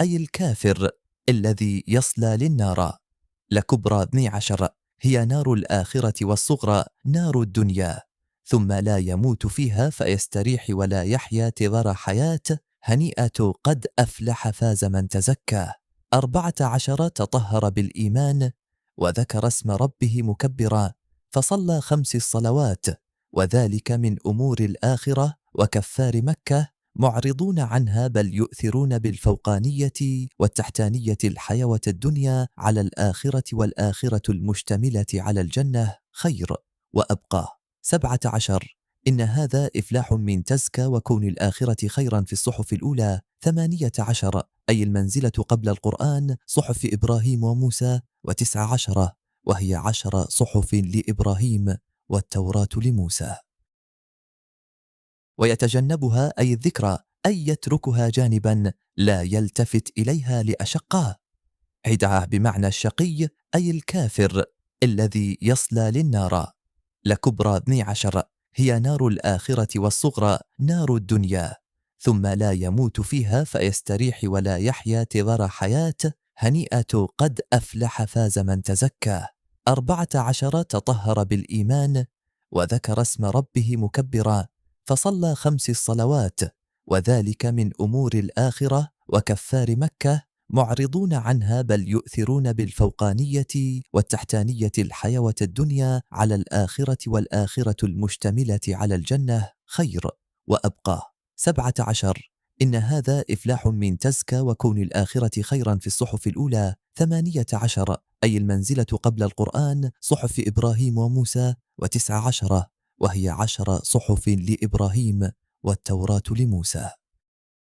أي الكافر الذي يصلى للنار. لكبرى 12 هي نار الآخرة، والصغرى نار الدنيا، ثم لا يموت فيها فيستريح ولا يحيا تظر حياة، هنيئة قد أفلح فاز من تزكى. 14 تطهر بالإيمان وذكر اسم ربه مكبرا، فصلى 5 الصلوات، وذلك من أمور الآخرة وكفار مكة، معرضون عنها بل يؤثرون بالفوقانية والتحتانية الحياة الدنيا على الآخرة، والآخرة المشتملة على الجنة خير وأبقى. 17 إن هذا إفلاح من تزكى وكون الآخرة خيرا في الصحف الأولى. 18 أي المنزلة قبل القرآن صحف إبراهيم وموسى. 19 وهي 10 صحف لإبراهيم والتوراة لموسى. ويتجنبها أي الذكرى، أي يتركها جانبا لا يلتفت إليها لأشقاه. 11 بمعنى الشقي أي الكافر الذي يصلى للنار. لكبرى 12 هي نار الآخرة، والصغرى نار الدنيا، ثم لا يموت فيها فيستريح ولا يحيا تظر حياة، هنيئة قد أفلح فاز من تزكى. 14 تطهر بالإيمان وذكر اسم ربه مكبرا، فصلى 5 الصلوات، وذلك من أمور الآخرة وكفار مكة، معرضون عنها بل يؤثرون بالفوقانية والتحتانية الحياة الدنيا على الآخرة، والآخرة المشتملة على الجنة خير وأبقى. 17 إن هذا إفلاح من تزكى وكون الآخرة خيرا في الصحف الأولى. 18 أي المنزلة قبل القرآن صحف إبراهيم وموسى. 19 وهي 10 صحف لإبراهيم والتوراة لموسى.